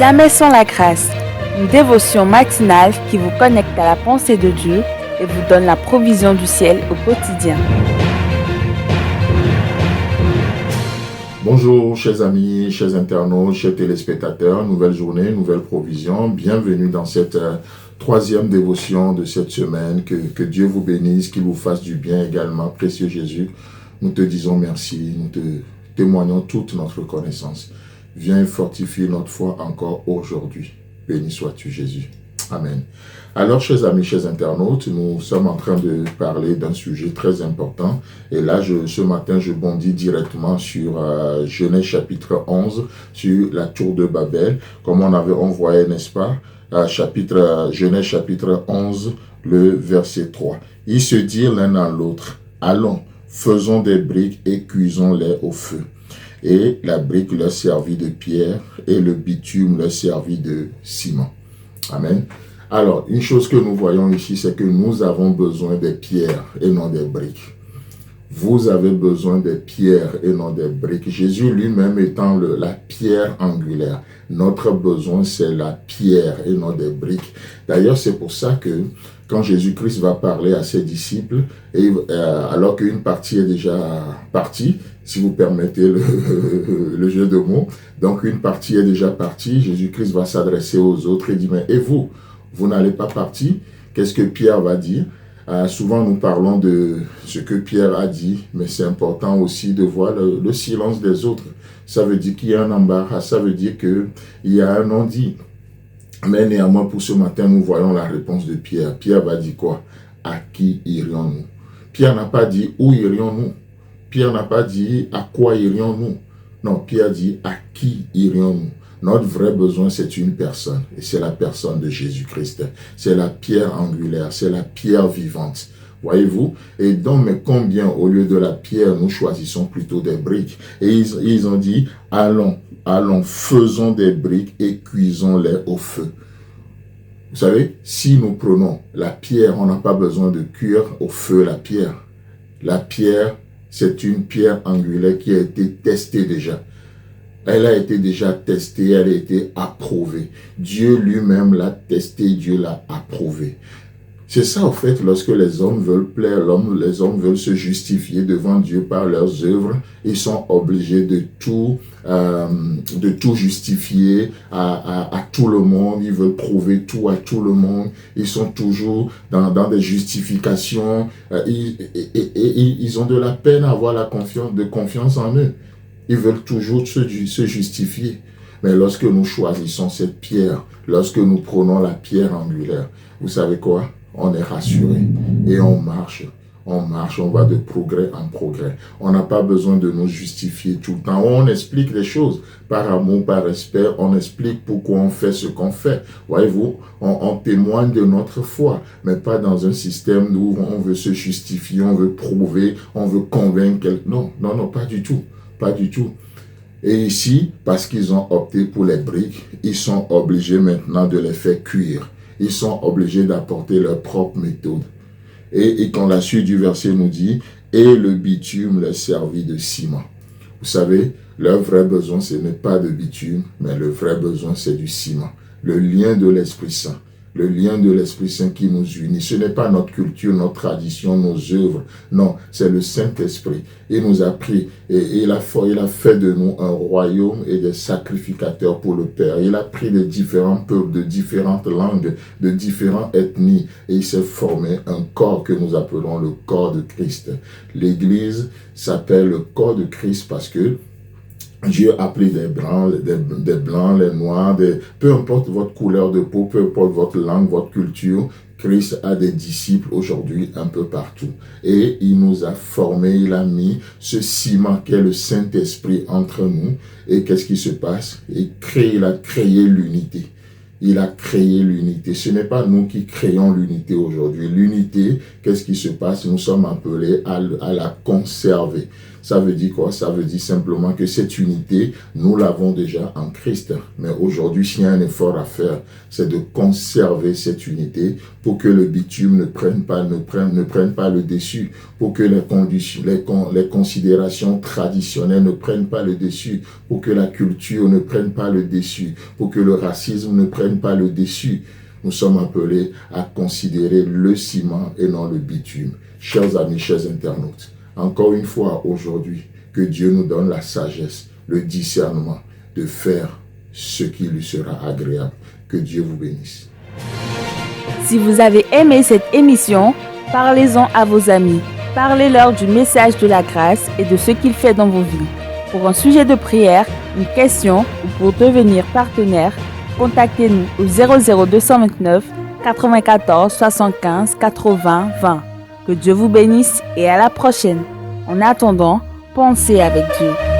Jamais sans la grâce, une dévotion matinale qui vous connecte à la pensée de Dieu et vous donne la provision du ciel au quotidien. Bonjour chers amis, chers internautes, chers téléspectateurs, nouvelle journée, nouvelle provision. Bienvenue dans cette troisième dévotion de cette semaine. Que Dieu vous bénisse, qu'il vous fasse du bien également. Précieux Jésus, nous te disons merci, nous te témoignons toute notre reconnaissance. Viens fortifier notre foi encore aujourd'hui. Béni sois-tu Jésus. Amen. Alors, chers amis, chers internautes, nous sommes en train de parler d'un sujet très important. Et là, ce matin, je bondis directement sur Genèse chapitre 11, sur la tour de Babel, comme on voyait, n'est-ce pas, Genèse chapitre 11, le verset 3. Ils se dirent l'un à l'autre, allons, faisons des briques et cuisons-les au feu. Et la brique leur servit de pierre et le bitume leur servit de ciment. Amen. Alors, une chose que nous voyons ici, c'est que nous avons besoin des pierres et non des briques. Vous avez besoin des pierres et non des briques. Jésus lui-même étant la pierre angulaire. Notre besoin, c'est la pierre et non des briques. D'ailleurs, c'est pour ça que quand Jésus-Christ va parler à ses disciples, alors qu'une partie est déjà partie, si vous permettez le jeu de mots, donc une partie est déjà partie, Jésus-Christ va s'adresser aux autres et dit, mais et vous n'allez pas partir? Qu'est-ce que Pierre va dire? Souvent nous parlons de ce que Pierre a dit, mais c'est important aussi de voir le silence des autres. Ça veut dire qu'il y a un embarras, ça veut dire qu'il y a un non-dit. Mais néanmoins, pour ce matin, nous voyons la réponse de Pierre. Pierre va dire quoi? À qui irions-nous? Pierre n'a pas dit où irions-nous? Pierre n'a pas dit à quoi irions-nous? Non, Pierre dit à qui irions-nous? Notre vrai besoin, c'est une personne. Et c'est la personne de Jésus-Christ. C'est la pierre angulaire, c'est la pierre vivante. Voyez-vous? Et donc, mais combien, au lieu de la pierre, nous choisissons plutôt des briques? Et ils ont dit, allons, faisons des briques et cuisons-les au feu. Vous savez, si nous prenons la pierre, on n'a pas besoin de cuire au feu la pierre. La pierre, c'est une pierre angulaire qui a été testée déjà. Elle a été déjà testée, elle a été approuvée. Dieu lui-même l'a testée, Dieu l'a approuvée. C'est ça, en fait, lorsque les hommes veulent plaire l'homme, les hommes veulent se justifier devant Dieu par leurs œuvres, ils sont obligés de tout justifier à tout le monde, ils veulent prouver tout à tout le monde, ils sont toujours dans des justifications, ils ont de la peine à avoir confiance en eux. Ils veulent toujours se justifier. Mais lorsque nous choisissons cette pierre, lorsque nous prenons la pierre angulaire, vous savez quoi? On est rassuré et on marche, on va de progrès en progrès. On n'a pas besoin de nous justifier tout le temps. On explique les choses par amour, par respect, on explique pourquoi on fait ce qu'on fait. Voyez-vous, on témoigne de notre foi, mais pas dans un système où on veut se justifier, on veut prouver, on veut convaincre quelqu'un. Non, pas du tout, pas du tout. Et ici, parce qu'ils ont opté pour les briques, ils sont obligés maintenant de les faire cuire. Ils sont obligés d'apporter leur propre méthode. Et quand la suite du verset nous dit, et le bitume leur servit de ciment. Vous savez, leur vrai besoin, ce n'est pas de bitume, mais le vrai besoin, c'est du ciment. Le lien de l'Esprit Saint. Le lien de l'Esprit Saint qui nous unit. Ce n'est pas notre culture, notre tradition, nos œuvres. Non, c'est le Saint-Esprit. Il nous a pris et il a fait de nous un royaume et des sacrificateurs pour le Père. Il a pris de différents peuples, de différentes langues, de différentes ethnies et il s'est formé un corps que nous appelons le corps de Christ. L'Église s'appelle le corps de Christ parce que Dieu a pris des blancs, les noirs, peu importe votre couleur de peau, peu importe votre langue, votre culture, Christ a des disciples aujourd'hui un peu partout. Et il nous a formés, il a mis ce ciment qui est le Saint-Esprit entre nous. Et qu'est-ce qui se passe? Il a créé l'unité. Il a créé l'unité. Ce n'est pas nous qui créons l'unité aujourd'hui. L'unité, qu'est-ce qui se passe? Nous sommes appelés à la conserver. Ça veut dire quoi? Ça veut dire simplement que cette unité, nous l'avons déjà en Christ. Mais aujourd'hui, s'il y a un effort à faire, c'est de conserver cette unité pour que le bitume ne prenne pas le dessus, pour que les considérations traditionnelles ne prennent pas le dessus, pour que la culture ne prenne pas le dessus, pour que le racisme ne prenne pas le dessus. Nous sommes appelés à considérer le ciment et non le bitume. Chers amis, chers internautes, encore une fois aujourd'hui, que Dieu nous donne la sagesse, le discernement de faire ce qui lui sera agréable. Que Dieu vous bénisse. Si vous avez aimé cette émission, parlez-en à vos amis. Parlez-leur du message de la grâce et de ce qu'il fait dans vos vies. Pour un sujet de prière, une question ou pour devenir partenaire, contactez-nous au 00229 94 75 80 20. Que Dieu vous bénisse et à la prochaine. En attendant, pensez avec Dieu.